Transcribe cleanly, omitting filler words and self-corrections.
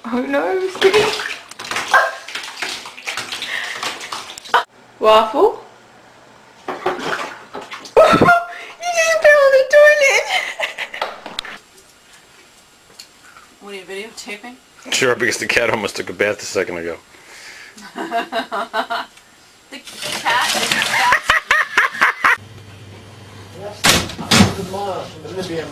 Oh no, Skippy. Waffle? You just fell on the toilet. What are you videotaping? Sure, because the cat almost took a bath a second ago. The cat is fat. That's 100 miles from the Libyan.